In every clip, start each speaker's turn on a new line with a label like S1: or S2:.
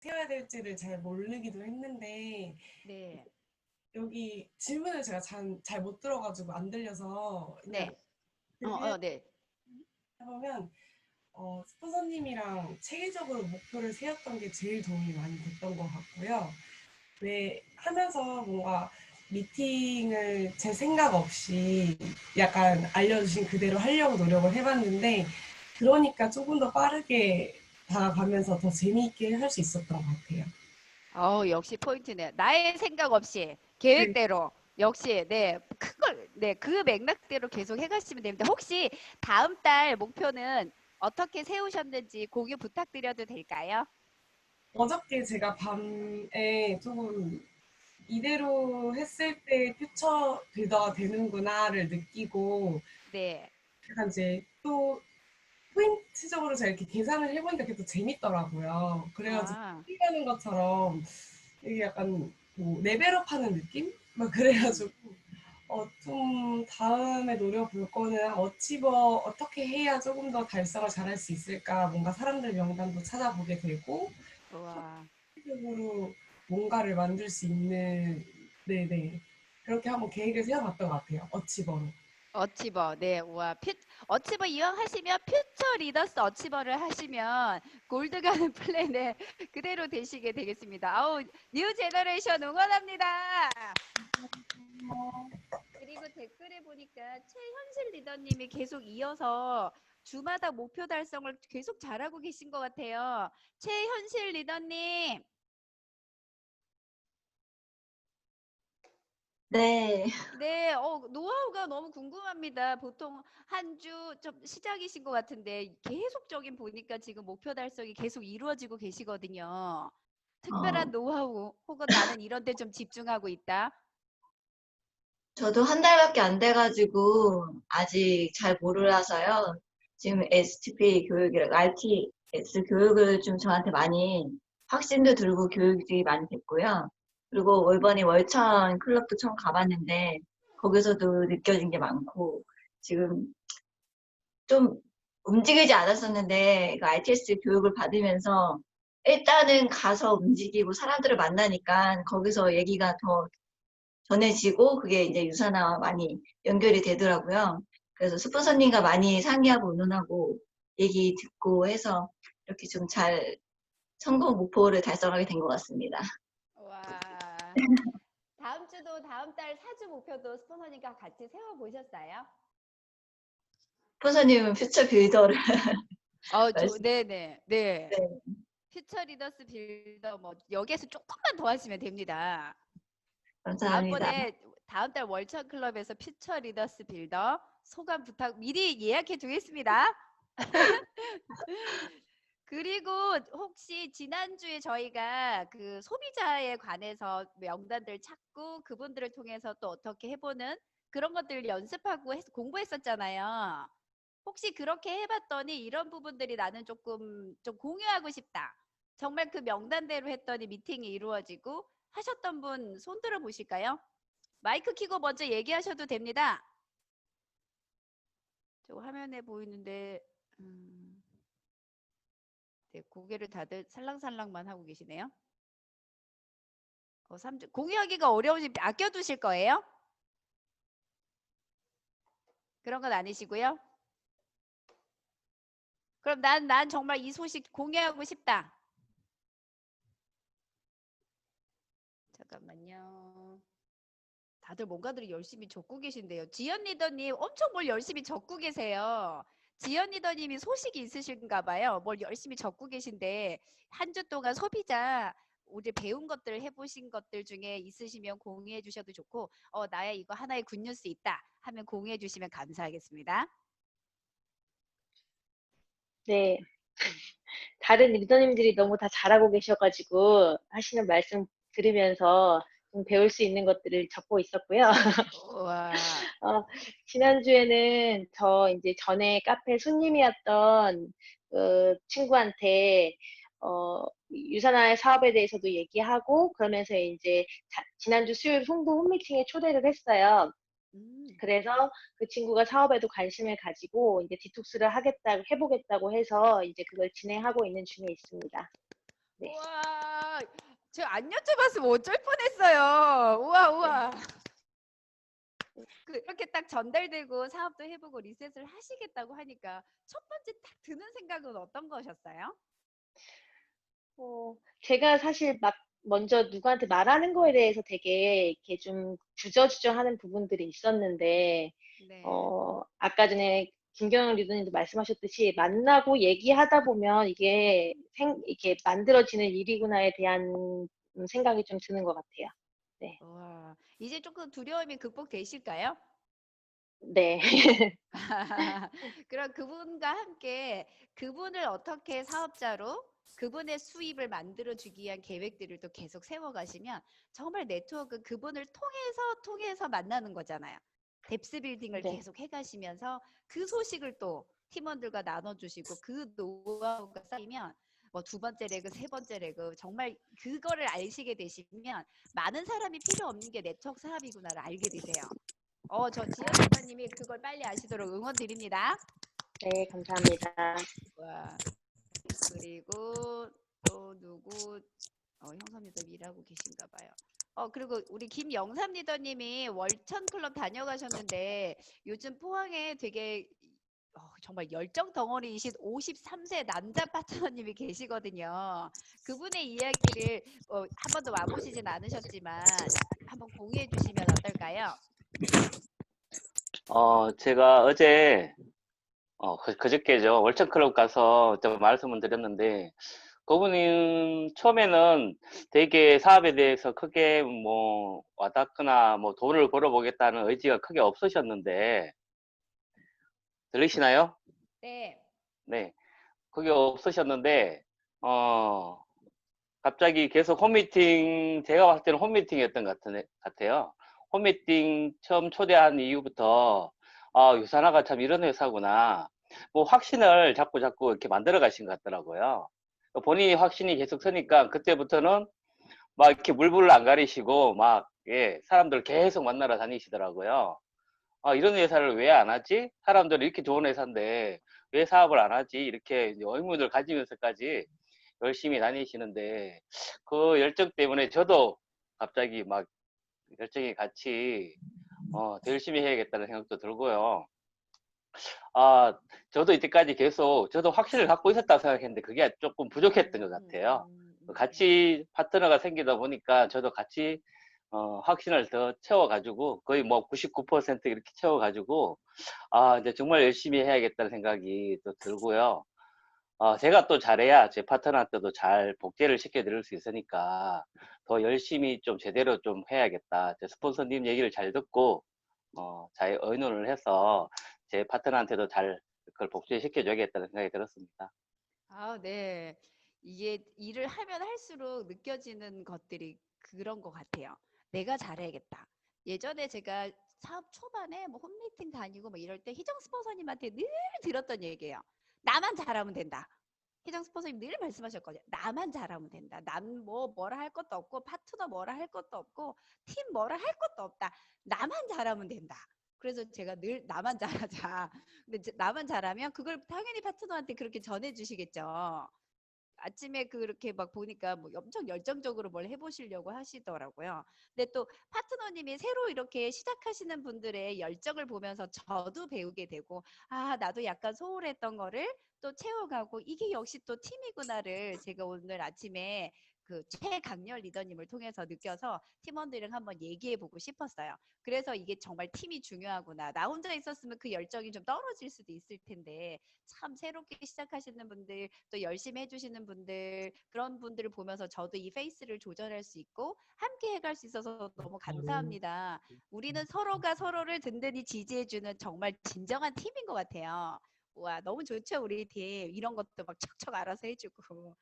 S1: 세워야 될지를 잘 모르기도 했는데
S2: 네.
S1: 여기 질문을 제가 잘 못 들어가지고 안 들려서 그냥
S2: 네.
S1: 들려
S2: 네.
S1: 해보면 스폰서님이랑 체계적으로 목표를 세웠던 게 제일 도움이 많이 됐던 것 같고요. 왜 하면서 뭔가 미팅을 제 생각 없이 약간 알려주신 그대로 하려고 노력을 해봤는데 그러니까 조금 더 빠르게 다가가면서 더 재미있게 할 수 있었던 것 같아요.
S2: 역시 포인트네. 나의 생각 없이
S1: 네.
S2: 계획대로. 역시, 네. 네. 그 맥락대로 계속 해가시면 됩니다. 혹시 다음 달 목표는 어떻게 세우셨는지 공유 부탁드려도 될까요?
S1: 어저께 제가 밤에 조금 이대로 했을 때 퓨처 빌더가 되는구나를 느끼고
S2: 네.
S1: 약간 이제 또 포인트적으로 제가 이렇게 계산을 해보니까 그게 또 재밌더라고요. 그래가지고
S2: 아,
S1: 하는 것처럼 이게 약간 뭐 레벨업 하는 느낌? 막
S2: 음.
S1: 그래가지고 좀 다음에 노려볼 거는 어치버 어떻게 해야 조금 더 달성을 잘할 수 있을까 뭔가 사람들 명단도 찾아보게 되고
S2: 우와.
S1: 적으로 뭔가를 만들 수 있는 네네 그렇게 한번 계획을 세워봤던 것 같아요. 어치버로.
S2: 어치버, 네, 우와. 어치버 이왕 하시면 퓨처 리더스 어치버를 하시면 골드 가는 플랜에 그대로 되시게 되겠습니다. 아우, 뉴 제너레이션 응원합니다. 그리고 댓글에 보니까 최현실 리더님이 계속 이어서 주마다 목표 달성을 계속 잘하고 계신 것 같아요. 최현실 리더님,
S3: 네,
S2: 네, 노하우가 너무 궁금합니다. 보통 한 주 좀 시작이신 것 같은데 계속적인 보니까 지금 목표 달성이 계속 이루어지고 계시거든요.
S3: 어,
S2: 특별한 노하우 혹은 나는 이런 데 좀 집중하고 있다.
S3: 저도 한 달밖에 안 돼가지고 아직 잘 몰라서요. 지금 STP 교육이랑 RTS 교육을 좀 저한테 많이 확신도 들고 교육이 많이 됐고요. 그리고 이번에 월천 클럽도 처음 가봤는데 거기서도 느껴진 게 많고 지금 좀 움직이지 않았었는데 그 RTS 교육을 받으면서 일단은 가서 움직이고 사람들을 만나니까 거기서 얘기가 더 전해지고 그게 이제 유사나와 많이 연결이 되더라고요. 그래서 스폰서님과 많이 상의하고 의논하고 얘기 듣고 해서 이렇게 좀 잘 성공 목표를 달성하게 된 것 같습니다.
S2: 와. 다음 주도 다음 달 사주 목표도 스포너님과 같이 세워 보셨어요?
S3: 스폰서님은 퓨처 빌더를 말씀,
S2: 네네. 네.
S3: 네,
S2: 퓨처 리더스 빌더 뭐 여기에서 조금만 더 하시면 됩니다.
S3: 감사합니다.
S2: 다음번에 다음 달 월천 클럽에서 퓨처 리더스 빌더 소감 부탁 미리 예약해 두겠습니다. 그리고 혹시 지난주에 저희가 그 소비자에 관해서 명단들 찾고 그분들을 통해서 또 어떻게 해보는 그런 것들을 연습하고 공부했었잖아요. 혹시 그렇게 해봤더니 이런 부분들이 나는 조금 좀 공유하고 싶다. 정말 그 명단대로 했더니 미팅이 이루어지고 하셨던 분 손들어 보실까요? 마이크 켜고 먼저 얘기하셔도 됩니다. 저 화면에 보이는데 네, 고개를 다들 살랑살랑만 하고 계시네요. 3주 공유하기가 어려우시 아껴두실 거예요? 그런 건 아니시고요. 그럼 난 정말 이 소식 공유하고 싶다. 잠깐만요. 다들 뭔가들을 열심히 적고 계신데요. 지연 리더님 엄청 뭘 열심히 적고 계세요. 지연 리더님이 소식이 있으신가 봐요. 뭘 열심히 적고 계신데 한 주 동안 소비자 어제 배운 것들 해보신 것들 중에 있으시면 공유해 주셔도 좋고 나의 이거 하나의 굿뉴스 있다 하면 공유해 주시면 감사하겠습니다.
S4: 네, 다른 리더님들이 너무 다 잘하고 계셔가지고 하시는 말씀 들으면서 좀 배울 수 있는 것들을 적고 있었고요.
S2: 와,
S4: 어, 지난주에는 저 이제 전에 카페 손님이었던 친구한테 유산화의 사업에 대해서도 얘기하고 그러면서 이제 지난주 수요일 홍보 홈미팅에 초대를 했어요.
S2: 음,
S4: 그래서 그 친구가 사업에도 관심을 가지고 이제 디톡스를 해보겠다고 해서 이제 그걸 진행하고 있는 중에 있습니다. 네.
S2: 우와, 제가 안 여쭤봤으면 어쩔 뻔했어요. 우와, 우와. 그렇게 딱 전달되고 사업도 해보고 리셋을 하시겠다고 하니까 첫 번째 딱 드는 생각은 어떤 거셨어요?
S4: 제가 사실 막 먼저 누구한테 말하는 거에 대해서 되게 이렇게 좀 주저주저하는 부분들이 있었는데,
S2: 네.
S4: 아까 전에 김경영 리더님도 말씀하셨듯이 만나고 얘기하다 보면 이게 이렇게 만들어지는 일이구나에 대한 생각이 좀 드는 것 같아요. 네.
S2: 우와, 이제 조금 두려움이 극복되실까요?
S4: 네.
S2: 그럼 그분과 함께 그분을 어떻게 사업자로 그분의 수입을 만들어주기 위한 계획들을 또 계속 세워가시면 정말 네트워크 그분을 통해서 만나는 거잖아요. 뎁스 빌딩을
S4: 네.
S2: 계속 해가시면서 그 소식을 또 팀원들과 나눠주시고 그 노하우가 쌓이면 뭐 두 번째 레그, 세 번째 레그 정말 그거를 아시게 되시면 많은 사람이 필요 없는 게 네트워크 사업이구나를 알게 되세요. 저 지연 리더님이 그걸 빨리 아시도록 응원 드립니다.
S4: 네, 감사합니다.
S2: 와, 그리고 또 누구, 형섭 리더님 일하고 계신가 봐요. 그리고 우리 김영삼 리더님이 월천 클럽 다녀가셨는데 요즘 포항에 되게 정말 열정 덩어리이신 53세 남자 파트너님이 계시거든요. 그분의 이야기를 한 번도 와보시진 않으셨지만 한번 공유해 주시면 어떨까요?
S5: 제가 어제, 그저께죠. 월천클럽 가서 좀 말씀을 드렸는데, 그분은 처음에는 되게 사업에 대해서 크게 뭐 와닿거나 뭐 돈을 벌어보겠다는 의지가 크게 없으셨는데, 들리시나요?
S2: 네.
S5: 네. 그게 없으셨는데, 어, 갑자기 계속 홈미팅, 제가 봤을 때는 홈미팅이었던 것 같아요. 홈미팅 처음 초대한 이후부터, 유산화가 참 이런 회사구나. 뭐 확신을 자꾸 이렇게 만들어 가신 것 같더라고요. 본인이 확신이 계속 서니까 그때부터는 막 이렇게 물불을 안 가리시고 막, 예, 사람들 계속 만나러 다니시더라고요. 이런 회사를 왜 안 하지? 사람들이 이렇게 좋은 회사인데 왜 사업을 안 하지? 이렇게 이제 의문을 가지면서까지 열심히 다니시는데 그 열정 때문에 저도 갑자기 막 열정이 같이 더 열심히 해야겠다는 생각도 들고요. 저도 이때까지 계속 저도 확신을 갖고 있었다고 생각했는데 그게 조금 부족했던 것 같아요. 같이 파트너가 생기다 보니까 저도 같이 확신을 더 채워가지고 거의 뭐 99% 이렇게 채워가지고 이제 정말 열심히 해야겠다는 생각이 또 들고요. 제가 또 잘해야 제 파트너한테도 잘 복제를 시켜드릴 수 있으니까 더 열심히 좀 제대로 좀 해야겠다. 제 스폰서님 얘기를 잘 듣고 잘 의논을 해서 제 파트너한테도 잘 그걸 복제시켜줘야겠다는 생각이 들었습니다.
S2: 네. 이게 일을 하면 할수록 느껴지는 것들이 그런 것 같아요. 내가 잘해야겠다. 예전에 제가 사업 초반에 뭐 홈미팅 다니고 뭐 이럴 때 희정 스폰서님한테 늘 들었던 얘기예요. 나만 잘하면 된다. 희정 스폰서님 늘 말씀하셨거든요. 나만 잘하면 된다. 난 뭐라 할 것도 없고 파트너 뭐라 할 것도 없고 팀 뭐라 할 것도 없다. 나만 잘하면 된다. 그래서 제가 늘 나만 잘하자. 근데 나만 잘하면 그걸 당연히 파트너한테 그렇게 전해주시겠죠. 아침에 그렇게 막 보니까 뭐 엄청 열정적으로 뭘 해보시려고 하시더라고요. 근데 또 파트너님이 새로 이렇게 시작하시는 분들의 열정을 보면서 저도 배우게 되고, 나도 약간 소홀했던 거를 또 채워가고, 이게 역시 또 팀이구나를 제가 오늘 아침에 그 최강렬 리더님을 통해서 느껴서 팀원들이랑 한번 얘기해 보고 싶었어요. 그래서 이게 정말 팀이 중요하구나. 나 혼자 있었으면 그 열정이 좀 떨어질 수도 있을 텐데, 참 새롭게 시작하시는 분들, 또 열심히 해주시는 분들, 그런 분들을 보면서 저도 이 페이스를 조절할 수 있고 함께 해갈 수 있어서 너무 감사합니다. 우리는 서로가 서로를 든든히 지지해주는 정말 진정한 팀인 것 같아요. 와, 너무 좋죠, 우리 팀. 이런 것도 막 척척 알아서 해주고.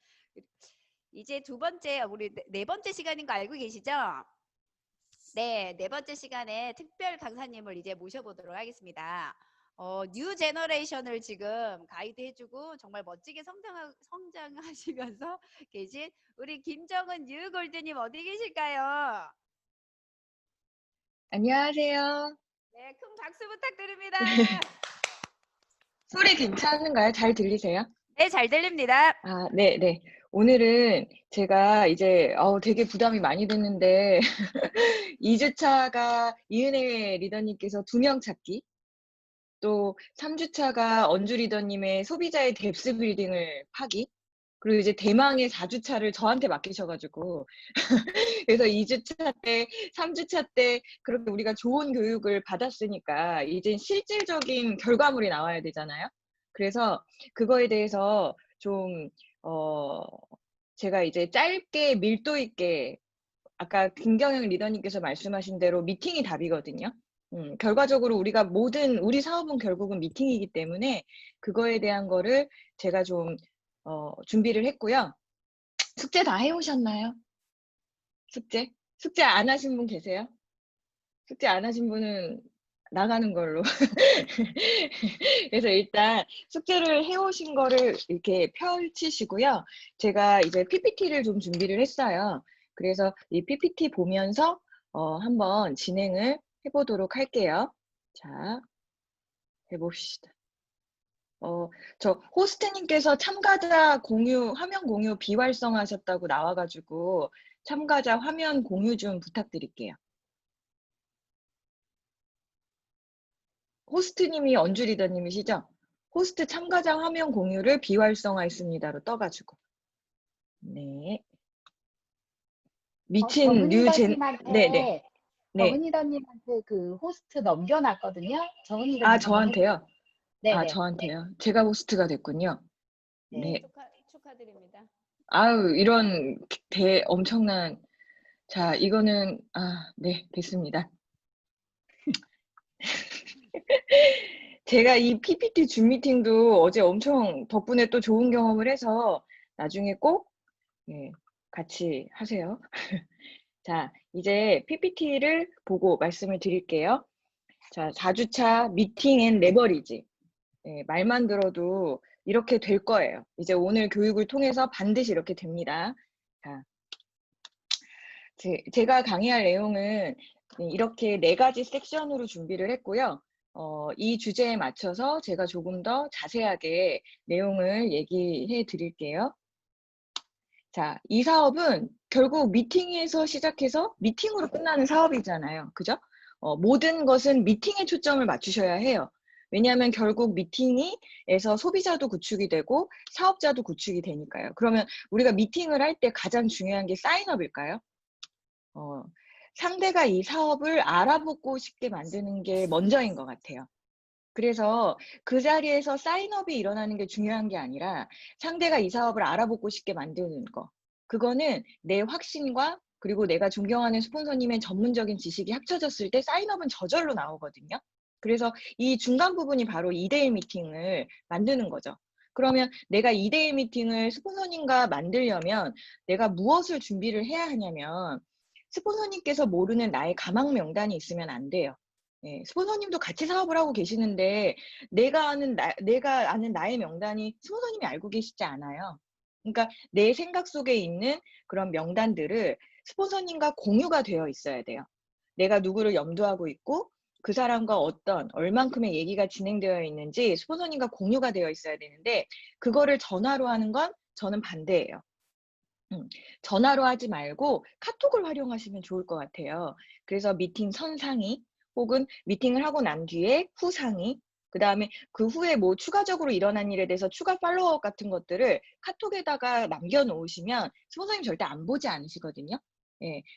S2: 이제 두 번째, 우리 네 번째 시간인 거 알고 계시죠? 네, 네 번째 시간에 특별 강사님을 이제 모셔보도록 하겠습니다. 뉴 제너레이션을 지금 가이드 해주고 정말 멋지게 성장하시면서 계신 우리 김정은 뉴 골드님 어디 계실까요?
S6: 안녕하세요.
S2: 네, 큰 박수 부탁드립니다.
S6: 소리 괜찮은가요? 잘 들리세요?
S2: 네, 잘 들립니다.
S6: 네. 오늘은 제가 이제 되게 부담이 많이 됐는데 2주차가 이은혜 리더님께서 2명 찾기, 또 3주차가 언주 리더님의 소비자의 뎁스 빌딩을 파기, 그리고 이제 대망의 4주차를 저한테 맡기셔가지고 그래서 2주차 때, 3주차 때 그렇게 우리가 좋은 교육을 받았으니까 이제 실질적인 결과물이 나와야 되잖아요. 그래서 그거에 대해서 좀 제가 이제 짧게 밀도 있게, 아까 김경영 리더님께서 말씀하신 대로 미팅이 답이거든요. 결과적으로 우리 사업은 결국은 미팅이기 때문에 그거에 대한 거를 제가 좀 준비를 했고요. 숙제 다 해오셨나요? 숙제 안 하신 분 계세요? 숙제 안 하신 분은 나가는 걸로. 그래서 일단 숙제를 해오신 거를 이렇게 펼치시고요. 제가 이제 PPT를 좀 준비를 했어요. 그래서 이 PPT 보면서 한번 진행을 해보도록 할게요. 자, 해봅시다. 저 호스트님께서 참가자 공유, 화면 공유 비활성하셨다고 나와가지고 참가자 화면 공유 좀 부탁드릴게요. 호스트님이 언주 리더님이시죠? 호스트 참가자 화면 공유를 비활성화했습니다로 떠가지고. 네. 미친
S7: 정은
S6: 네네.
S7: 리더님한테
S6: 네.
S7: 정은 리더님한테 그 호스트 넘겨놨거든요. 정은 리더님 한번
S6: 저한테요?
S7: 네네.
S6: 저한테요. 제가 호스트가 됐군요. 네.
S2: 축하드립니다.
S6: 아유, 이런 엄청난. 자, 이거는 네, 됐습니다. 제가 이 PPT 줌 미팅도 어제 엄청 덕분에 또 좋은 경험을 해서 나중에 꼭 같이 하세요. 자, 이제 PPT를 보고 말씀을 드릴게요. 자, 4주차 미팅 앤 레버리지. 말만 들어도 이렇게 될 거예요. 이제 오늘 교육을 통해서 반드시 이렇게 됩니다. 자, 제가 강의할 내용은 이렇게 4가지 섹션으로 준비를 했고요. 이 주제에 맞춰서 제가 조금 더 자세하게 내용을 얘기해 드릴게요. 자, 이 사업은 결국 미팅에서 시작해서 미팅으로 끝나는 사업이잖아요. 그죠? 모든 것은 미팅에 초점을 맞추셔야 해요. 왜냐하면 결국 미팅에서 소비자도 구축이 되고 사업자도 구축이 되니까요. 그러면 우리가 미팅을 할 때 가장 중요한 게 사인업일까요? 상대가 이 사업을 알아보고 싶게 만드는 게 먼저인 것 같아요. 그래서 그 자리에서 사인업이 일어나는 게 중요한 게 아니라 상대가 이 사업을 알아보고 싶게 만드는 거. 그거는 내 확신과 그리고 내가 존경하는 스폰서님의 전문적인 지식이 합쳐졌을 때 사인업은 저절로 나오거든요. 그래서 이 중간 부분이 바로 2대1 미팅을 만드는 거죠. 그러면 내가 2대1 미팅을 스폰서님과 만들려면 내가 무엇을 준비를 해야 하냐면 스폰서님께서 모르는 나의 가망 명단이 있으면 안 돼요. 스폰서님도 같이 사업을 하고 계시는데 내가 아는 나의 명단이 스폰서님이 알고 계시지 않아요. 그러니까 내 생각 속에 있는 그런 명단들을 스폰서님과 공유가 되어 있어야 돼요. 내가 누구를 염두하고 있고 그 사람과 얼만큼의 얘기가 진행되어 있는지 스폰서님과 공유가 되어 있어야 되는데 그거를 전화로 하는 건 저는 반대예요. 전화로 하지 말고 카톡을 활용하시면 좋을 것 같아요. 그래서 미팅 선상위 혹은 미팅을 하고 난 뒤에 후상위, 그 다음에 그 후에 뭐 추가적으로 일어난 일에 대해서 추가 팔로우업 같은 것들을 카톡에다가 남겨놓으시면 스폰서님 절대 안 보지 않으시거든요.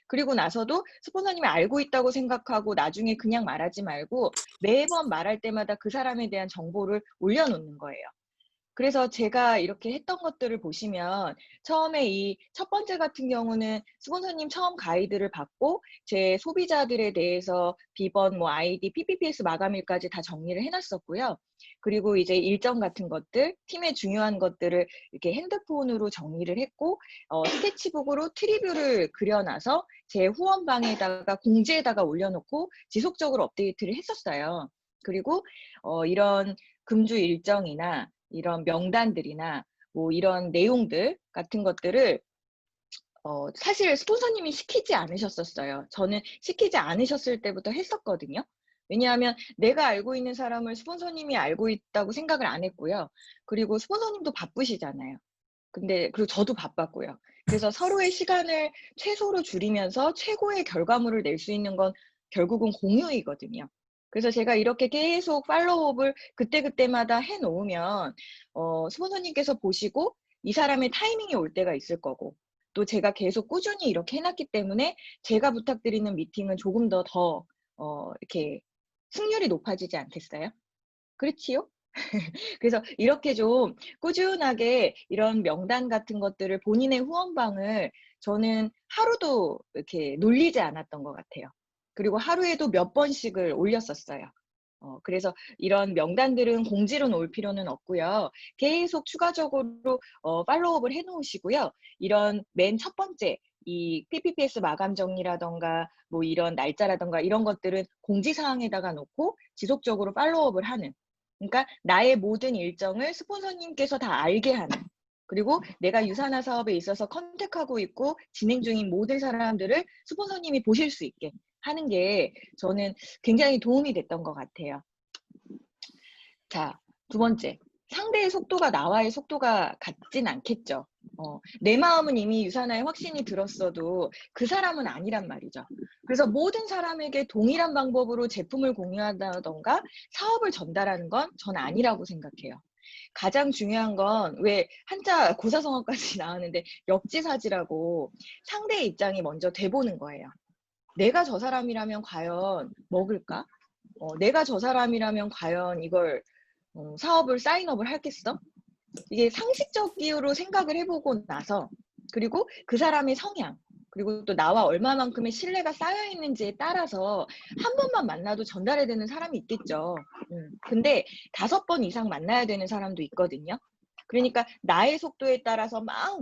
S6: 그리고 나서도 스폰서님이 알고 있다고 생각하고 나중에 그냥 말하지 말고 매번 말할 때마다 그 사람에 대한 정보를 올려놓는 거예요. 그래서 제가 이렇게 했던 것들을 보시면 처음에 이 첫 번째 같은 경우는 스폰서님 처음 가이드를 받고 제 소비자들에 대해서 비번, 아이디, PPPS 마감일까지 다 정리를 해놨었고요. 그리고 이제 일정 같은 것들, 팀의 중요한 것들을 이렇게 핸드폰으로 정리를 했고 스케치북으로 트리뷰를 그려놔서 제 후원방에다가 공지에다가 올려놓고 지속적으로 업데이트를 했었어요. 그리고 이런 금주 일정이나 이런 명단들이나 이런 내용들 같은 것들을 사실 스폰서님이 시키지 않으셨었어요. 저는 시키지 않으셨을 때부터 했었거든요. 왜냐하면 내가 알고 있는 사람을 스폰서님이 알고 있다고 생각을 안 했고요. 그리고 스폰서님도 바쁘시잖아요. 그리고 저도 바빴고요. 그래서 서로의 시간을 최소로 줄이면서 최고의 결과물을 낼 수 있는 건 결국은 공유이거든요. 그래서 제가 이렇게 계속 팔로우업을 그때그때마다 해 놓으면 스폰서님께서 보시고 이 사람의 타이밍이 올 때가 있을 거고, 또 제가 계속 꾸준히 이렇게 해 놨기 때문에 제가 부탁드리는 미팅은 조금 더 이렇게 승률이 높아지지 않겠어요? 그렇지요? 그래서 이렇게 좀 꾸준하게 이런 명단 같은 것들을 본인의 후원방을 저는 하루도 이렇게 놀리지 않았던 것 같아요. 그리고 하루에도 몇 번씩을 올렸었어요. 그래서 이런 명단들은 공지로 놓을 필요는 없고요. 계속 추가적으로 팔로우업을 해 놓으시고요. 이런 맨 첫 번째 이 PPPS 마감 정리라던가 뭐 이런 날짜라던가 이런 것들은 공지사항에다가 놓고 지속적으로 팔로우업을 하는, 그러니까 나의 모든 일정을 스폰서님께서 다 알게 하는, 그리고 내가 유산화 사업에 있어서 컨택하고 있고 진행 중인 모든 사람들을 스폰서님이 보실 수 있게 하는 게 저는 굉장히 도움이 됐던 것 같아요. 자, 두 번째. 상대의 속도가 나와의 속도가 같진 않겠죠. 내 마음은 이미 유산화에 확신이 들었어도 그 사람은 아니란 말이죠. 그래서 모든 사람에게 동일한 방법으로 제품을 공유한다던가 사업을 전달하는 건 전 아니라고 생각해요. 가장 중요한 건 왜 한자 고사성어까지 나왔는데 역지사지라고 상대의 입장이 먼저 돼보는 거예요. 내가 저 사람이라면 과연 먹을까? 내가 저 사람이라면 과연 이걸 사업을 사인업을 하겠어? 이게 상식적으로 생각을 해보고 나서, 그리고 그 사람의 성향, 그리고 또 나와 얼마만큼의 신뢰가 쌓여 있는지에 따라서 한 번만 만나도 전달해야 되는 사람이 있겠죠. 근데 5번 이상 만나야 되는 사람도 있거든요. 그러니까 나의 속도에 따라서 막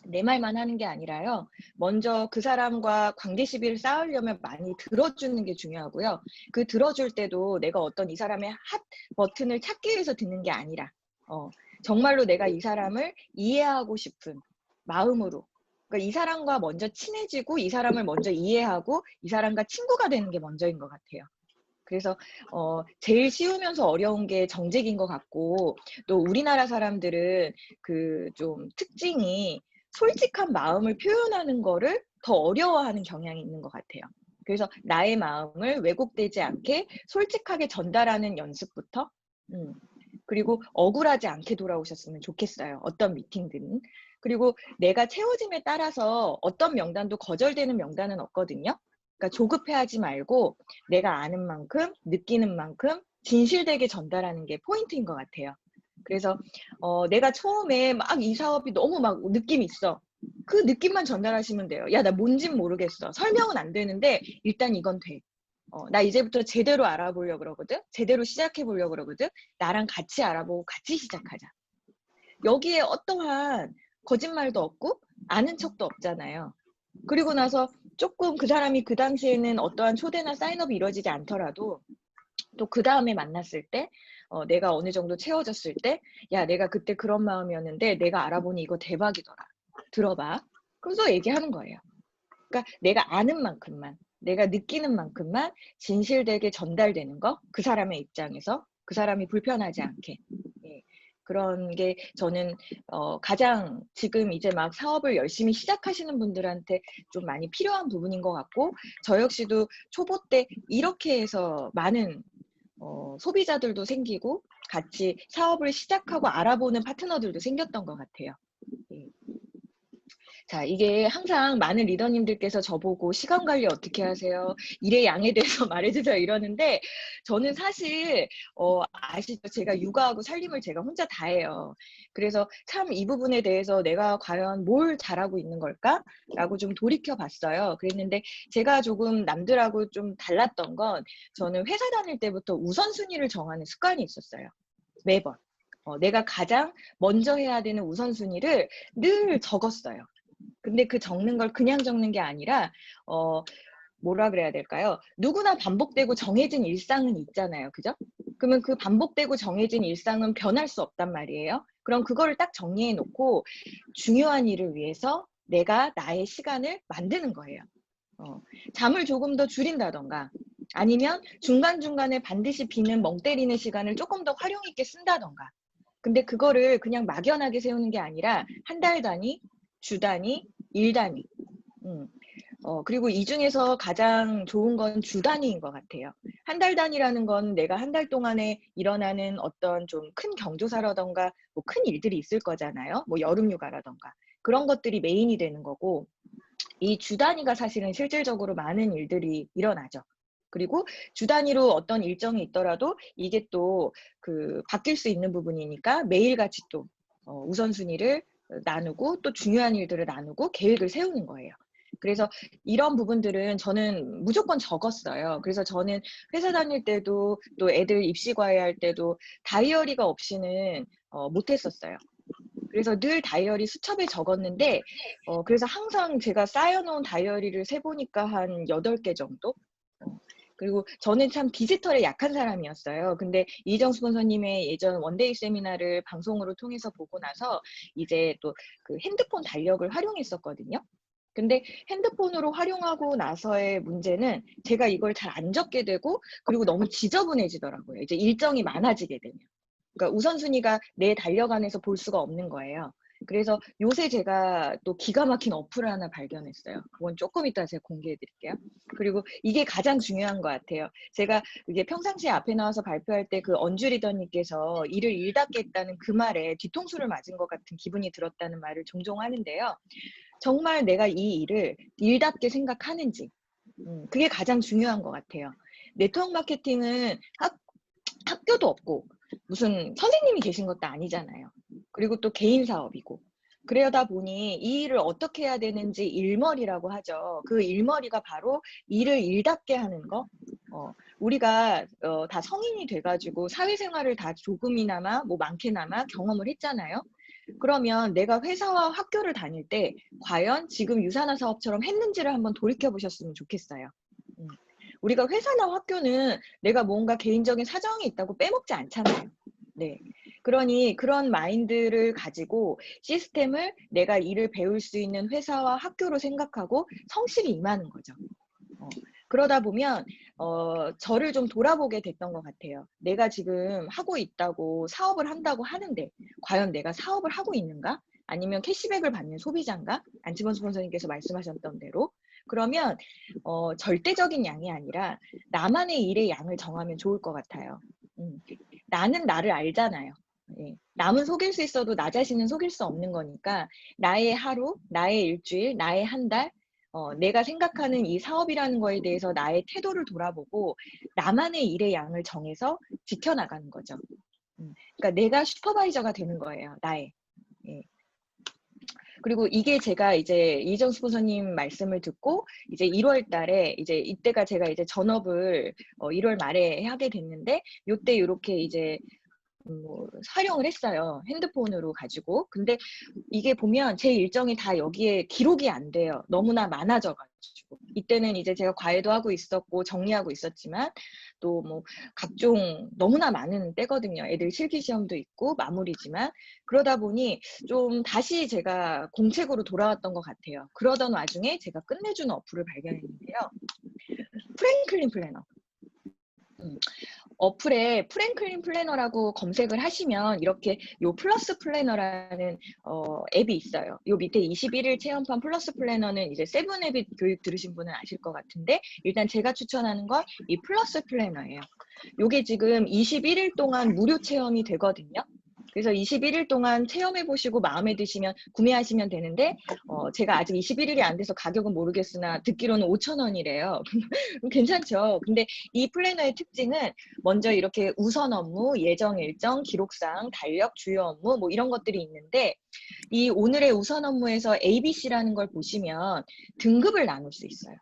S6: 내 말만 하는 게 아니라요. 먼저 그 사람과 관계 시비를 쌓으려면 많이 들어주는 게 중요하고요. 그 들어줄 때도 내가 어떤 이 사람의 핫 버튼을 찾기 위해서 듣는 게 아니라 정말로 내가 이 사람을 이해하고 싶은 마음으로, 그러니까 이 사람과 먼저 친해지고 이 사람을 먼저 이해하고 이 사람과 친구가 되는 게 먼저인 것 같아요. 그래서 제일 쉬우면서 어려운 게 정책인 것 같고, 또 우리나라 사람들은 그 좀 특징이 솔직한 마음을 표현하는 거를 더 어려워하는 경향이 있는 것 같아요. 그래서 나의 마음을 왜곡되지 않게 솔직하게 전달하는 연습부터, 그리고 억울하지 않게 돌아오셨으면 좋겠어요. 어떤 미팅들은. 그리고 내가 채워짐에 따라서 어떤 명단도 거절되는 명단은 없거든요. 그러니까 조급해하지 말고 내가 아는 만큼, 느끼는 만큼 진실되게 전달하는 게 포인트인 것 같아요. 그래서 내가 처음에 막 이 사업이 너무 막 느낌이 있어. 그 느낌만 전달하시면 돼요. 야, 나 뭔진 모르겠어. 설명은 안 되는데 일단 이건 돼. 나 이제부터 제대로 알아보려고 그러거든. 제대로 시작해보려고 그러거든. 나랑 같이 알아보고 같이 시작하자. 여기에 어떠한 거짓말도 없고 아는 척도 없잖아요. 그리고 나서 조금 그 사람이 그 당시에는 어떠한 초대나 사인업이 이루어지지 않더라도 또 그 다음에 만났을 때 내가 어느 정도 채워졌을 때, 야, 내가 그때 그런 마음이었는데 내가 알아보니 이거 대박이더라. 들어봐. 그래서 얘기하는 거예요. 그러니까 내가 아는 만큼만, 내가 느끼는 만큼만 진실되게 전달되는 거, 그 사람의 입장에서 그 사람이 불편하지 않게. 예. 그런 게 저는 가장 지금 이제 막 사업을 열심히 시작하시는 분들한테 좀 많이 필요한 부분인 것 같고, 저 역시도 초보 때 이렇게 해서 많은 소비자들도 생기고 같이 사업을 시작하고 알아보는 파트너들도 생겼던 것 같아요. 예. 자, 이게 항상 많은 리더님들께서 저보고 시간 관리 어떻게 하세요? 일의 양에 대해서 말해주세요 이러는데, 저는 사실 아시죠? 제가 육아하고 살림을 제가 혼자 다 해요. 그래서 참 이 부분에 대해서 내가 과연 뭘 잘하고 있는 걸까? 라고 좀 돌이켜 봤어요. 그랬는데 제가 조금 남들하고 좀 달랐던 건, 저는 회사 다닐 때부터 우선순위를 정하는 습관이 있었어요. 매번. 내가 가장 먼저 해야 되는 우선순위를 늘 적었어요. 근데 그 적는 걸 그냥 적는 게 아니라 뭐라 그래야 될까요? 누구나 반복되고 정해진 일상은 있잖아요. 그죠? 그러면 그 반복되고 정해진 일상은 변할 수 없단 말이에요. 그럼 그거를 딱 정리해 놓고 중요한 일을 위해서 내가 나의 시간을 만드는 거예요. 잠을 조금 더 줄인다던가, 아니면 중간중간에 반드시 비는 멍 때리는 시간을 조금 더 활용 있게 쓴다던가, 근데 그거를 그냥 막연하게 세우는 게 아니라 한 달 단위, 주 단위, 일 단위. 그리고 이 중에서 가장 좋은 건 주 단위인 것 같아요. 한 달 단위라는 건 내가 한 달 동안에 일어나는 어떤 좀 큰 경조사라던가 뭐 큰 일들이 있을 거잖아요. 뭐 여름휴가라던가. 그런 것들이 메인이 되는 거고, 이 주 단위가 사실은 실질적으로 많은 일들이 일어나죠. 그리고 주 단위로 어떤 일정이 있더라도 이게 또 바뀔 수 있는 부분이니까 매일같이 또 우선순위를 나누고 또 중요한 일들을 나누고 계획을 세우는 거예요. 그래서 이런 부분들은 저는 무조건 적었어요. 그래서 저는 회사 다닐 때도 또 애들 입시 과외할 때도 다이어리가 없이는 못했었어요. 그래서 늘 다이어리 수첩에 적었는데 그래서 항상 제가 쌓여놓은 다이어리를 세보니까 한 8개 정도? 그리고 저는 참 디지털에 약한 사람이었어요. 근데 이정 스폰서님의 예전 원데이 세미나를 방송으로 통해서 보고 나서 이제 또 그 핸드폰 달력을 활용했었거든요. 근데 핸드폰으로 활용하고 나서의 문제는 제가 이걸 잘 안 적게 되고 그리고 너무 지저분해지더라고요. 이제 일정이 많아지게 되면. 그러니까 우선순위가 내 달력 안에서 볼 수가 없는 거예요. 그래서 요새 제가 또 기가 막힌 어플을 하나 발견했어요. 그건 조금 이따 제가 공개해 드릴게요. 그리고 이게 가장 중요한 것 같아요. 제가 이게 평상시에 앞에 나와서 발표할 때 그 언주 리더님께서 일을 일답게 했다는 그 말에 뒤통수를 맞은 것 같은 기분이 들었다는 말을 종종 하는데요. 정말 내가 이 일을 일답게 생각하는지, 그게 가장 중요한 것 같아요. 네트워크 마케팅은 학교도 없고 무슨 선생님이 계신 것도 아니잖아요. 그리고 또 개인 사업이고. 그러다 보니 이 일을 어떻게 해야 되는지 일머리라고 하죠. 그 일머리가 바로 일을 일답게 하는 거. 우리가 다 성인이 돼가지고 사회생활을 다 조금이나마 뭐 많게나마 경험을 했잖아요. 그러면 내가 회사와 학교를 다닐 때 과연 지금 유산화 사업처럼 했는지를 한번 돌이켜 보셨으면 좋겠어요. 우리가 회사나 학교는 내가 뭔가 개인적인 사정이 있다고 빼먹지 않잖아요. 네. 그러니 그런 마인드를 가지고 시스템을 내가 일을 배울 수 있는 회사와 학교로 생각하고 성실히 임하는 거죠. 그러다 보면 저를 좀 돌아보게 됐던 것 같아요. 내가 지금 하고 있다고 사업을 한다고 하는데 과연 내가 사업을 하고 있는가? 아니면 캐시백을 받는 소비자인가? 안치번 스폰서님께서 말씀하셨던 대로. 그러면 절대적인 양이 아니라 나만의 일의 양을 정하면 좋을 것 같아요. 나는 나를 알잖아요. 예. 남은 속일 수 있어도 나 자신은 속일 수 없는 거니까 나의 하루, 나의 일주일, 나의 한 달, 내가 생각하는 이 사업이라는 거에 대해서 나의 태도를 돌아보고 나만의 일의 양을 정해서 지켜나가는 거죠. 그러니까 내가 슈퍼바이저가 되는 거예요. 나의. 예. 그리고 이게 제가 이제 이정 스폰서님 말씀을 듣고 이제 1월 달에 이제 이때가 제가 이제 전업을 1월 말에 하게 됐는데 요때 요렇게 이제 활용을 했어요. 핸드폰으로 가지고. 근데 이게 보면 제 일정이 다 여기에 기록이 안 돼요. 너무나 많아져가지고. 이때는 이제 제가 과외도 하고 있었고 정리하고 있었지만 또 뭐 각종 너무나 많은 때거든요. 애들 실기시험도 있고 마무리지만 그러다 보니 좀 다시 제가 공책으로 돌아왔던 것 같아요. 그러던 와중에 제가 끝내주는 어플을 발견했는데요. 프랭클린 플래너. 어플에 프랭클린 플래너라고 검색을 하시면 이렇게 요 플러스 플래너라는 앱이 있어요. 요 밑에 21일 체험판 플러스 플래너는 이제 세븐앱이 교육 들으신 분은 아실 것 같은데 일단 제가 추천하는 건 이 플러스 플래너예요. 요게 지금 21일 동안 무료 체험이 되거든요. 그래서 21일 동안 체험해 보시고 마음에 드시면 구매하시면 되는데 제가 아직 21일이 안 돼서 가격은 모르겠으나 듣기로는 5,000원이래요. 괜찮죠? 근데 이 플래너의 특징은 먼저 이렇게 우선 업무, 예정 일정, 기록사항, 달력, 주요 업무 뭐 이런 것들이 있는데 이 오늘의 우선 업무에서 ABC라는 걸 보시면 등급을 나눌 수 있어요.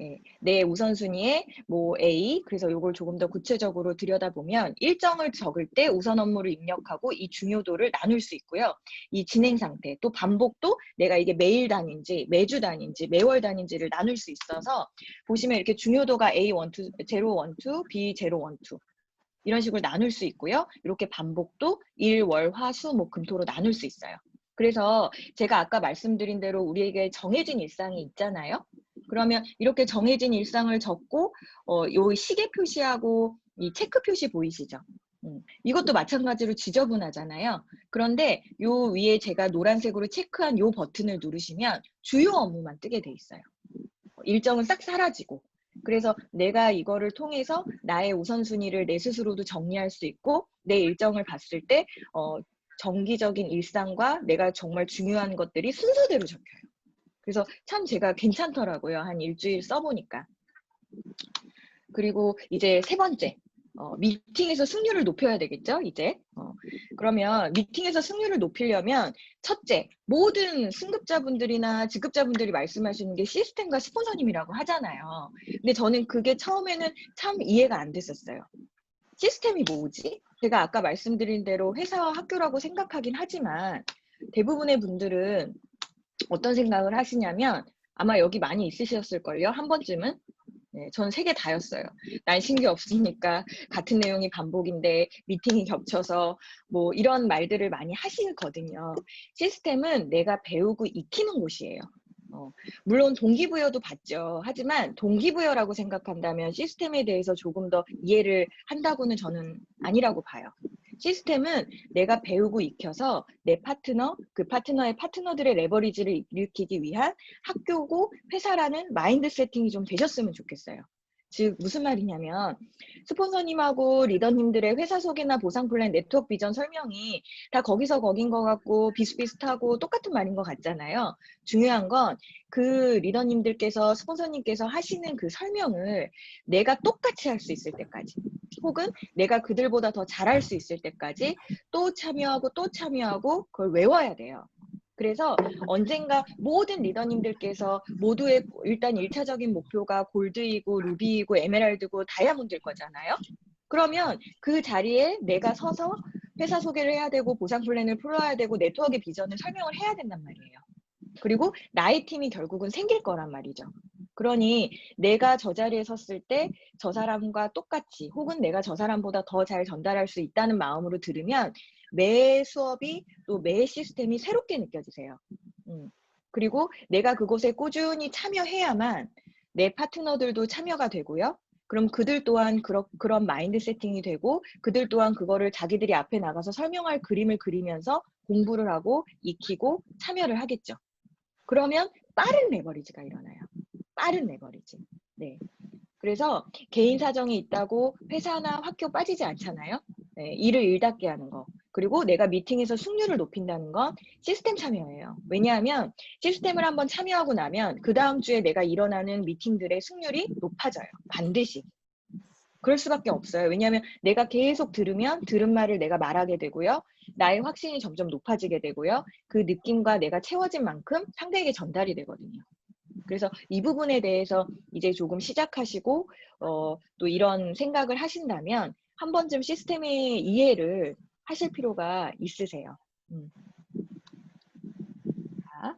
S6: 예, 내 우선순위에 뭐 A, 그래서 이걸 조금 더 구체적으로 들여다보면 일정을 적을 때 우선 업무를 입력하고 이 중요도를 나눌 수 있고요. 이 진행 상태, 또 반복도 내가 이게 매일 단인지, 매주 단인지, 매월 단인지를 나눌 수 있어서 보시면 이렇게 중요도가 A12, 012, B012 이런 식으로 나눌 수 있고요. 이렇게 반복도 일, 월, 화, 수, 목, 금, 토로 나눌 수 있어요. 그래서 제가 아까 말씀드린 대로 우리에게 정해진 일상이 있잖아요. 그러면 이렇게 정해진 일상을 적고 요 시계 표시하고 이 체크 표시 보이시죠? 이것도 마찬가지로 지저분하잖아요. 그런데 요 위에 제가 노란색으로 체크한 요 버튼을 누르시면 주요 업무만 뜨게 돼 있어요. 일정은 싹 사라지고. 그래서 내가 이거를 통해서 나의 우선순위를 내 스스로도 정리할 수 있고 내 일정을 봤을 때 정기적인 일상과 내가 정말 중요한 것들이 순서대로 적혀요. 그래서 참 제가 괜찮더라고요. 한 일주일 써보니까. 그리고 이제 세 번째, 미팅에서 승률을 높여야 되겠죠, 이제. 그러면 미팅에서 승률을 높이려면 첫째, 모든 승급자분들이나 직급자분들이 말씀하시는 게 시스템과 스폰서님이라고 하잖아요. 근데 저는 그게 처음에는 참 이해가 안 됐었어요. 시스템이 뭐지? 제가 아까 말씀드린 대로 회사와 학교라고 생각하긴 하지만 대부분의 분들은 어떤 생각을 하시냐면 아마 여기 많이 있으셨을걸요, 한 번쯤은. 네, 전 3개 다였어요. 난 신규 없으니까 같은 내용이 반복인데 미팅이 겹쳐서 뭐 이런 말들을 많이 하시거든요. 시스템은 내가 배우고 익히는 곳이에요. 물론 동기부여도 받죠. 하지만 동기부여라고 생각한다면 시스템에 대해서 조금 더 이해를 한다고는 저는 아니라고 봐요. 시스템은 내가 배우고 익혀서 내 파트너, 그 파트너의 파트너들의 레버리지를 일으키기 위한 학교고 회사라는 마인드 세팅이 좀 되셨으면 좋겠어요. 즉 무슨 말이냐면 스폰서님하고 리더님들의 회사 소개나 보상 플랜, 네트워크 비전 설명이 다 거기서 거긴 것 같고 비슷비슷하고 똑같은 말인 것 같잖아요. 중요한 건 그 리더님들께서 스폰서님께서 하시는 그 설명을 내가 똑같이 할 수 있을 때까지 혹은 내가 그들보다 더 잘할 수 있을 때까지 또 참여하고 그걸 외워야 돼요. 그래서 언젠가 모든 리더님들께서 모두의 일단 1차적인 목표가 골드이고 루비이고 에메랄드고 다이아몬드일 거잖아요. 그러면 그 자리에 내가 서서 회사 소개를 해야 되고 보상 플랜을 풀어야 되고 네트워크 비전을 설명을 해야 된단 말이에요. 그리고 나의 팀이 결국은 생길 거란 말이죠. 그러니 내가 저 자리에 섰을 때 저 사람과 똑같이 혹은 내가 저 사람보다 더 잘 전달할 수 있다는 마음으로 들으면 매 수업이 또 매 시스템이 새롭게 느껴지세요. 그리고 내가 그곳에 꾸준히 참여해야만 내 파트너들도 참여가 되고요. 그럼 그들 또한 그런 마인드 세팅이 되고 그들 또한 그거를 자기들이 앞에 나가서 설명할 그림을 그리면서 공부를 하고 익히고 참여를 하겠죠. 그러면 빠른 레버리지가 일어나요. 빠른 레버리지. 네. 그래서 개인 사정이 있다고 회사나 학교 빠지지 않잖아요. 네, 일을 일답게 하는 거. 그리고 내가 미팅에서 승률을 높인다는 건 시스템 참여예요. 왜냐하면 시스템을 한번 참여하고 나면 그 다음 주에 내가 일어나는 미팅들의 승률이 높아져요. 반드시. 그럴 수밖에 없어요. 왜냐하면 내가 계속 들은 말을 내가 말하게 되고요. 나의 확신이 점점 높아지게 되고요. 그 느낌과 내가 채워진 만큼 상대에게 전달이 되거든요. 그래서 이 부분에 대해서 이제 조금 시작하시고 또 이런 생각을 하신다면 한 번쯤 시스템의 이해를 하실 필요가 있으세요. 자,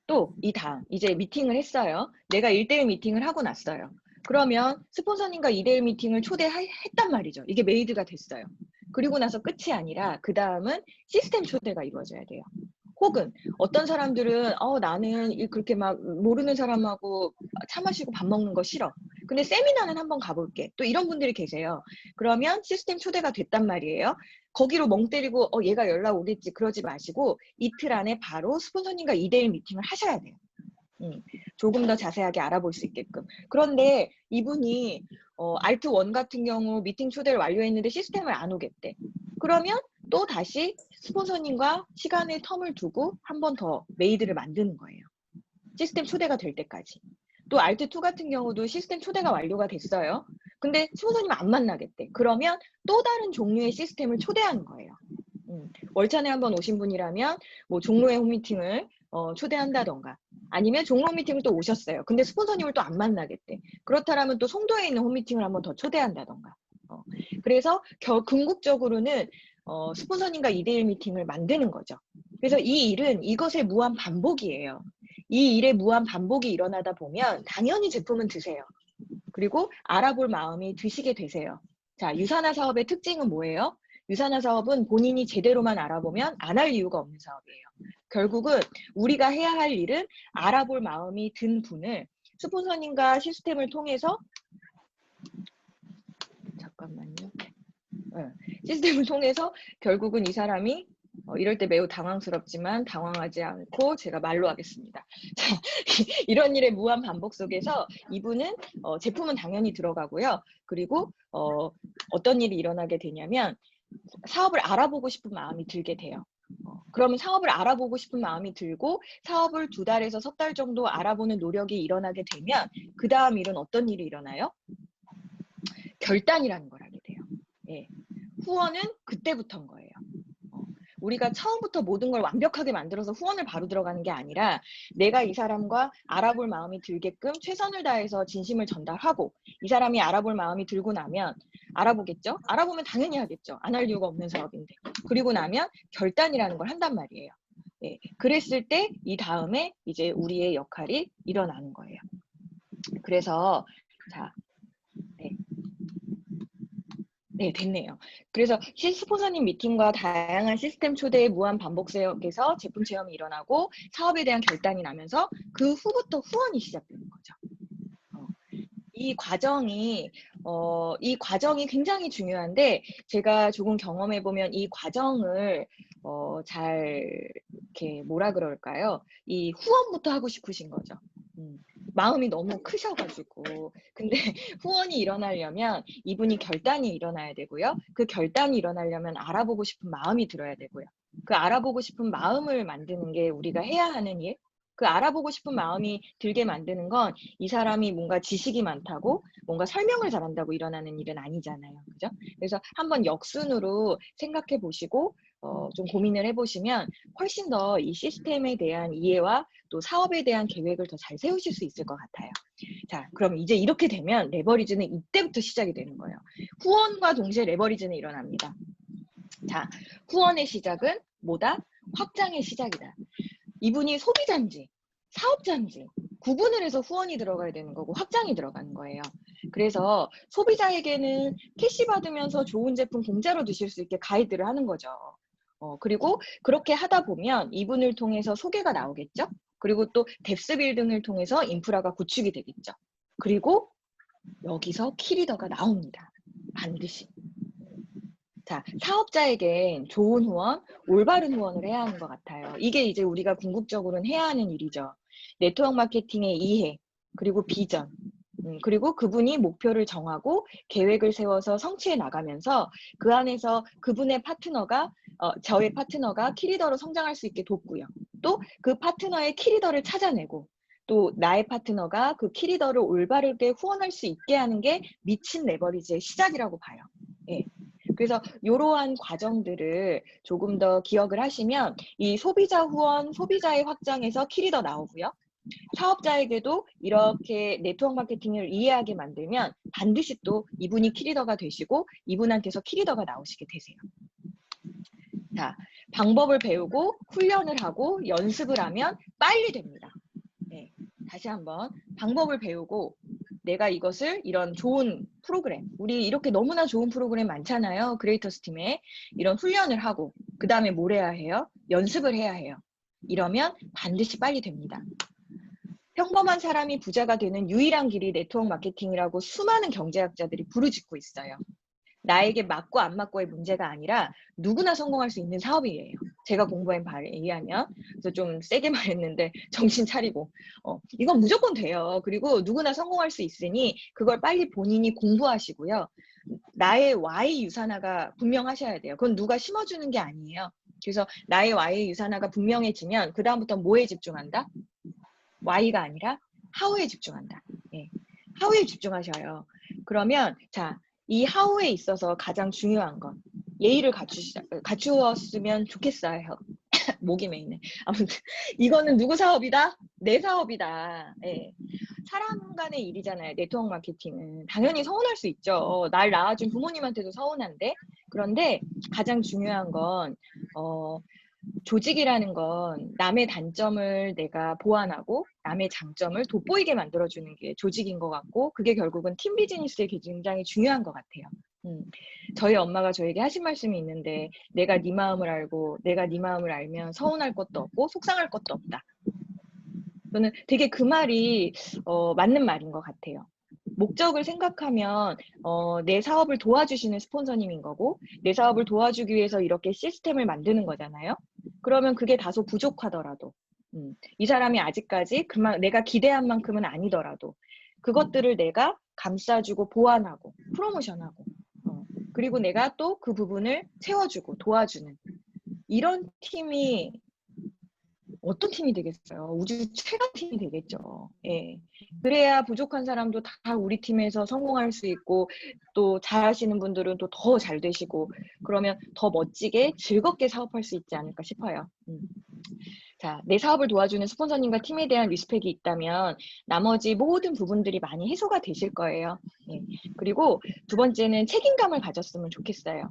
S6: 또 이 다음 이제 미팅을 했어요. 내가 1대1 미팅을 하고 났어요. 그러면 스폰서님과 2대1 미팅을 초대했단 말이죠. 이게 메이드가 됐어요. 그리고 나서 끝이 아니라 그 다음은 시스템 초대가 이루어져야 돼요. 혹은 어떤 사람들은 나는 그렇게 막 모르는 사람하고 차 마시고 밥 먹는 거 싫어. 근데 세미나는 한번 가볼게. 또 이런 분들이 계세요. 그러면 시스템 초대가 됐단 말이에요. 거기로 멍 때리고 얘가 연락 오겠지 그러지 마시고 이틀 안에 바로 스폰서님과 2대1 미팅을 하셔야 돼요. 조금 더 자세하게 알아볼 수 있게끔. 그런데 이분이 알트1 같은 경우 미팅 초대를 완료했는데 시스템을 안 오겠대. 그러면 또 다시 스폰서님과 시간의 텀을 두고 한 번 더 메이드를 만드는 거예요. 시스템 초대가 될 때까지. 또 알트2 같은 경우도 시스템 초대가 완료가 됐어요. 근데 스폰서님 안 만나겠대. 그러면 또 다른 종류의 시스템을 초대하는 거예요. 월찬에 한번 오신 분이라면 뭐 종로의 홈미팅을 초대한다던가 아니면 종로 미팅을 또 오셨어요. 근데 스폰서님을 또 안 만나겠대. 그렇다면 또 송도에 있는 홈미팅을 한번 더 초대한다던가. 그래서 궁극적으로는 스폰서님과 2대1 미팅을 만드는 거죠. 그래서 이 일은 이것의 무한 반복이에요. 이 일의 무한 반복이 일어나다 보면 당연히 제품은 드세요. 그리고 알아볼 마음이 드시게 되세요. 자, 유산화 사업의 특징은 뭐예요? 유산화 사업은 본인이 제대로만 알아보면 안 할 이유가 없는 사업이에요. 결국은 우리가 해야 할 일은 알아볼 마음이 든 분을 스폰서님과 시스템을 통해서 잠깐만요. 시스템을 통해서 결국은 이 사람이 이럴 때 매우 당황스럽지만 당황하지 않고 제가 말로 하겠습니다. 자, 이런 일의 무한 반복 속에서 이분은 제품은 당연히 들어가고요. 그리고 어떤 일이 일어나게 되냐면 사업을 알아보고 싶은 마음이 들게 돼요. 그러면 사업을 알아보고 싶은 마음이 들고 사업을 2달에서 3달 정도 알아보는 노력이 일어나게 되면 그 다음 일은 어떤 일이 일어나요? 결단이라는 걸 하게 돼요. 예. 후원은 그때부터인 거예요. 우리가 처음부터 모든 걸 완벽하게 만들어서 후원을 바로 들어가는 게 아니라 내가 이 사람과 알아볼 마음이 들게끔 최선을 다해서 진심을 전달하고 이 사람이 알아볼 마음이 들고 나면 알아보겠죠? 알아보면 당연히 하겠죠. 안 할 이유가 없는 사업인데. 그리고 나면 결단이라는 걸 한단 말이에요. 예. 그랬을 때 이 다음에 이제 우리의 역할이 일어나는 거예요. 그래서 자, 네, 됐네요. 그래서 스폰서님 미팅과 다양한 시스템 초대의 무한 반복 속에서 제품 체험이 일어나고 사업에 대한 결단이 나면서 그 후부터 후원이 시작되는 거죠. 이 과정이 굉장히 중요한데 제가 조금 경험해 보면 이 과정을 잘 이렇게 뭐라 그럴까요? 이 후원부터 하고 싶으신 거죠. 마음이 너무 크셔가지고. 근데 후원이 일어나려면 이분이 결단이 일어나야 되고요. 그 결단이 일어나려면 알아보고 싶은 마음이 들어야 되고요. 그 알아보고 싶은 마음을 만드는 게 우리가 해야 하는 일. 그 알아보고 싶은 마음이 들게 만드는 건 이 사람이 뭔가 지식이 많다고 뭔가 설명을 잘한다고 일어나는 일은 아니잖아요. 그죠? 그래서 한번 역순으로 생각해 보시고 좀 고민을 해보시면 훨씬 더 이 시스템에 대한 이해와 또 사업에 대한 계획을 더 잘 세우실 수 있을 것 같아요. 자, 그럼 이제 이렇게 되면 레버리지는 이때부터 시작이 되는 거예요. 후원과 동시에 레버리지는 일어납니다. 자, 후원의 시작은 뭐다? 확장의 시작이다. 이분이 소비자인지 사업자인지 구분을 해서 후원이 들어가야 되는 거고 확장이 들어가는 거예요. 그래서 소비자에게는 캐시 받으면서 좋은 제품 공짜로 드실 수 있게 가이드를 하는 거죠. 그리고 그렇게 하다 보면 이분을 통해서 소개가 나오겠죠. 그리고 또 뎁스 빌딩을 통해서 인프라가 구축이 되겠죠. 그리고 여기서 키리더가 나옵니다. 반드시. 자, 사업자에겐 좋은 후원, 올바른 후원을 해야 하는 것 같아요. 이게 이제 우리가 궁극적으로는 해야 하는 일이죠. 네트워크 마케팅의 이해, 그리고 비전, 그리고 그분이 목표를 정하고 계획을 세워서 성취해 나가면서 그 안에서 그분의 파트너가, 저의 파트너가 키리더로 성장할 수 있게 돕고요. 또 그 파트너의 키리더를 찾아내고 또 나의 파트너가 그 키리더를 올바르게 후원할 수 있게 하는 게 미친 레버리지의 시작이라고 봐요. 예. 그래서 이러한 과정들을 조금 더 기억을 하시면 이 소비자 후원, 소비자의 확장에서 키리더 나오고요. 사업자에게도 이렇게 네트워크 마케팅을 이해하게 만들면 반드시 또 이분이 키리더가 되시고 이분한테서 키리더가 나오시게 되세요. 자, 방법을 배우고 훈련을 하고 연습을 하면 빨리 됩니다. 네, 다시 한번 방법을 배우고 내가 이것을 이런 좋은 프로그램, 우리 이렇게 너무나 좋은 프로그램 많잖아요. 크리에이터스 팀에 이런 훈련을 하고 그 다음에 뭘 해야 해요? 연습을 해야 해요. 이러면 반드시 빨리 됩니다. 평범한 사람이 부자가 되는 유일한 길이 네트워크 마케팅이라고 수많은 경제학자들이 부르짖고 있어요. 나에게 맞고 안 맞고의 문제가 아니라 누구나 성공할 수 있는 사업이에요. 제가 공부한 바에 의하면. 그래서 좀 세게 말했는데 정신 차리고 이건 무조건 돼요. 그리고 누구나 성공할 수 있으니 그걸 빨리 본인이 공부하시고요. 나의 Y 유산화가 분명하셔야 돼요. 그건 누가 심어주는 게 아니에요. 그래서 나의 Y 유산화가 분명해지면 그 다음부터 뭐에 집중한다? Y가 아니라 How에 집중한다. 예. How에 집중하셔요. 그러면 자, 이 How에 있어서 가장 중요한 건 예의를 갖추었으면 좋겠어요. 목이 메이네. 아무튼 이거는 누구 사업이다? 내 사업이다. 예. 사람 간의 일이잖아요. 네트워크 마케팅은. 당연히 서운할 수 있죠. 날 낳아준 부모님한테도 서운한데 그런데 가장 중요한 건 조직이라는 건 남의 단점을 내가 보완하고 남의 장점을 돋보이게 만들어주는 게 조직인 것 같고 그게 결국은 팀 비즈니스에 굉장히 중요한 것 같아요. 저희 엄마가 저에게 하신 말씀이 있는데 내가 네 마음을 알고 내가 네 마음을 알면 서운할 것도 없고 속상할 것도 없다. 저는 되게 그 말이 맞는 말인 것 같아요. 목적을 생각하면 내 사업을 도와주시는 스폰서님인 거고 내 사업을 도와주기 위해서 이렇게 시스템을 만드는 거잖아요. 그러면 그게 다소 부족하더라도 이 사람이 아직까지 내가 기대한 만큼은 아니더라도 그것들을 내가 감싸주고 보완하고 프로모션하고 그리고 내가 또 그 부분을 채워주고 도와주는 이런 팀이 어떤 팀이 되겠어요? 우주 최강 팀이 되겠죠. 예. 그래야 부족한 사람도 다 우리 팀에서 성공할 수 있고 또 잘하시는 분들은 또 더 잘 되시고 그러면 더 멋지게 즐겁게 사업할 수 있지 않을까 싶어요. 자, 내 사업을 도와주는 스폰서님과 팀에 대한 리스펙이 있다면 나머지 모든 부분들이 많이 해소가 되실 거예요. 예. 그리고 두 번째는 책임감을 가졌으면 좋겠어요.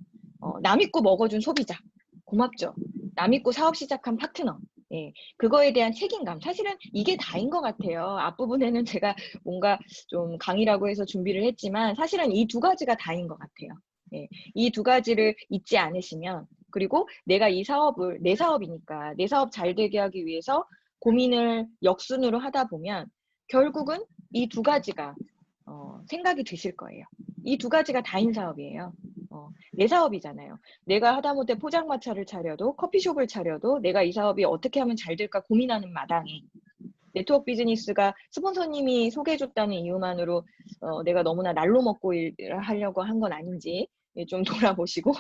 S6: 남 믿고 먹어준 소비자. 고맙죠. 남 믿고 사업 시작한 파트너. 예, 그거에 대한 책임감. 사실은 이게 다인 것 같아요. 앞부분에는 제가 뭔가 좀 강의라고 해서 준비를 했지만 사실은 이 두 가지가 다인 것 같아요. 예, 이 두 가지를 잊지 않으시면 그리고 내가 이 사업을 내 사업이니까 내 사업 잘 되게 하기 위해서 고민을 역순으로 하다 보면 결국은 이 두 가지가 생각이 드실 거예요. 이 두 가지가 다인 사업이에요. 내 사업이잖아요. 내가 하다못해 포장마차를 차려도 커피숍을 차려도 내가 이 사업이 어떻게 하면 잘 될까 고민하는 마당에 네트워크 비즈니스가 스폰서님이 소개해줬다는 이유만으로 내가 너무나 날로 먹고 일을 하려고 한 건 아닌지 좀 돌아보시고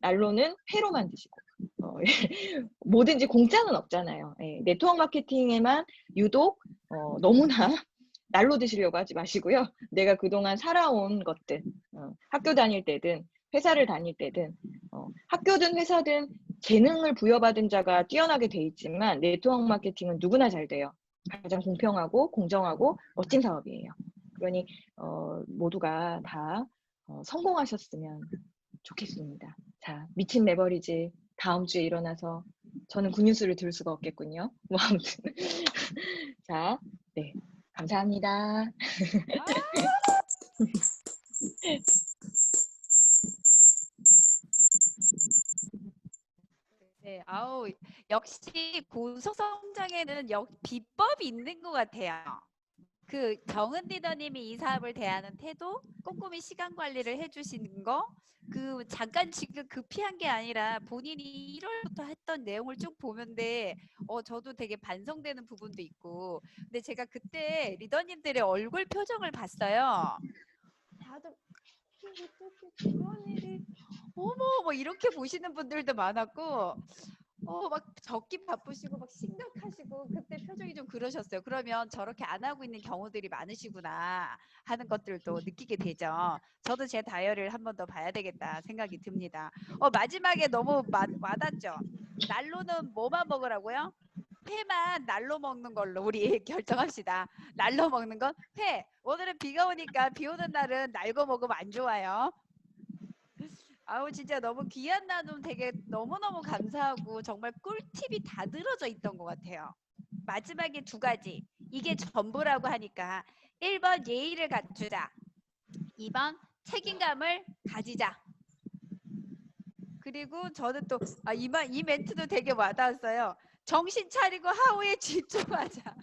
S6: 날로는 회로 만드시고 뭐든지 공짜는 없잖아요. 예, 네트워크 마케팅에만 유독 너무나 날로 드시려고 하지 마시고요. 내가 그동안 살아온 것들 학교 다닐 때든 회사를 다닐 때든 학교든 회사든 재능을 부여받은 자가 뛰어나게 돼 있지만 네트워크 마케팅은 누구나 잘 돼요. 가장 공평하고 공정하고 멋진 사업이에요. 그러니 모두가 다 성공하셨으면 좋겠습니다. 자, 미친 레버리지 다음 주에 일어나서 저는 굿뉴스를 들을 수가 없겠군요. 뭐 아무튼 자, 네, 감사합니다.
S2: 네, 아우 역시 고소성장에는 비법이 있는 것 같아요. 그 정은 리더님이 이 사업을 대하는 태도, 꼼꼼히 시간 관리를 해주시는 거, 그 잠깐 지금 급히한 게 아니라 본인이 1월부터 했던 내용을 쭉 보면데, 저도 되게 반성되는 부분도 있고, 근데 제가 그때 리더님들의 얼굴 표정을 봤어요. 다들 어떻게 그런 일이, 어머, 뭐 이렇게 보시는 분들도 많았고. 막 적기 바쁘시고 막 심각하시고 그때 표정이 좀 그러셨어요. 그러면 저렇게 안 하고 있는 경우들이 많으시구나 하는 것들도 느끼게 되죠. 저도 제 다이어리를 한 번 더 봐야 되겠다 생각이 듭니다. 마지막에 너무 와닿죠. 날로는 뭐만 먹으라고요? 회만 날로 먹는 걸로 우리 결정합시다. 날로 먹는 건 회. 오늘은 비가 오니까 비 오는 날은 날고 먹으면 안 좋아요. 아우 진짜 너무 귀한 나눔 되게 너무너무 감사하고 정말 꿀팁이 다 들어져 있던 것 같아요. 마지막에 두 가지. 이게 전부라고 하니까 1번 예의를 갖추자. 2번 책임감을 가지자. 그리고 저는 또 이 멘트도 되게 와닿았어요. 정신 차리고 하우에 집중하자.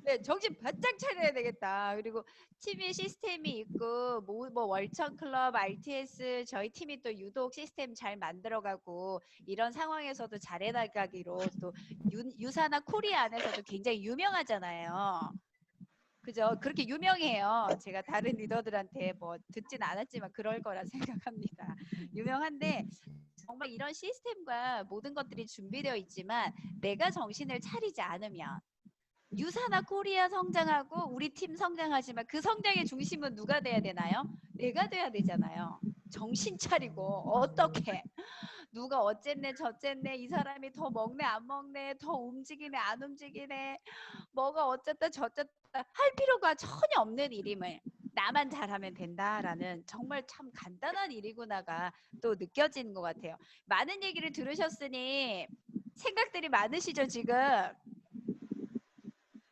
S2: 네, 정신 바짝 차려야 되겠다. 그리고 팀의 시스템이 있고 뭐 월천 클럽, RTS 저희 팀이 또 유독 시스템 잘 만들어가고 이런 상황에서도 잘해나가기로 또 유사나 코리아 안에서도 굉장히 유명하잖아요. 그죠? 그렇게 유명해요. 제가 다른 리더들한테 뭐 듣진 않았지만 그럴 거라 생각합니다. 유명한데 정말 이런 시스템과 모든 것들이 준비되어 있지만 내가 정신을 차리지 않으면 유사나 코리아 성장하고 우리 팀 성장하지만 그 성장의 중심은 누가 돼야 되나요? 내가 돼야 되잖아요. 정신 차리고 어떻게 누가 어쨌네 저쨌네 이 사람이 더 먹네 안 먹네 더 움직이네 안 움직이네 뭐가 어쨌다 저쨌다 할 필요가 전혀 없는 일임을 나만 잘하면 된다라는 정말 참 간단한 일이구나가 또 느껴지는 것 같아요. 많은 얘기를 들으셨으니 생각들이 많으시죠 지금?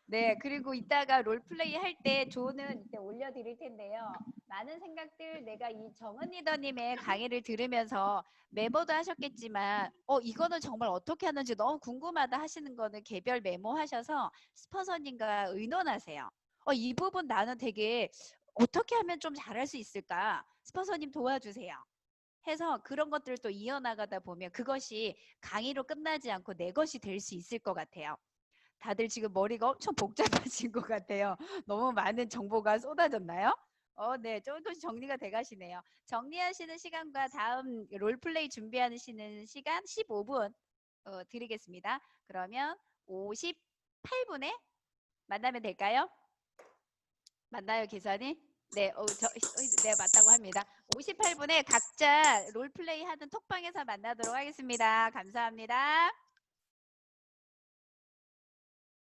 S2: 네, 그리고 이따가 롤플레이 할 때 조는 이때 올려드릴 텐데요. 많은 생각들 내가 이 정은 리더님의 강의를 들으면서 메모도 하셨겠지만 이거는 정말 어떻게 하는지 너무 궁금하다 하시는 거는 개별 메모하셔서 스폰서님과 의논하세요. 이 부분 나는 되게 어떻게 하면 좀 잘할 수 있을까? 스폰서님 도와주세요. 해서 그런 것들을 또 이어나가다 보면 그것이 강의로 끝나지 않고 내 것이 될 수 있을 것 같아요. 다들 지금 머리가 엄청 복잡하신 것 같아요. 너무 많은 정보가 쏟아졌나요? 네, 조금씩 정리가 돼 가시네요. 정리하시는 시간과 다음 롤플레이 준비하시는 시간 15분 드리겠습니다. 그러면 58분에 만나면 될까요? 맞나요, 기사님? 네, 네, 맞다고 합니다. 58분에 각자 롤플레이 하는 톡방에서 만나도록 하겠습니다. 감사합니다.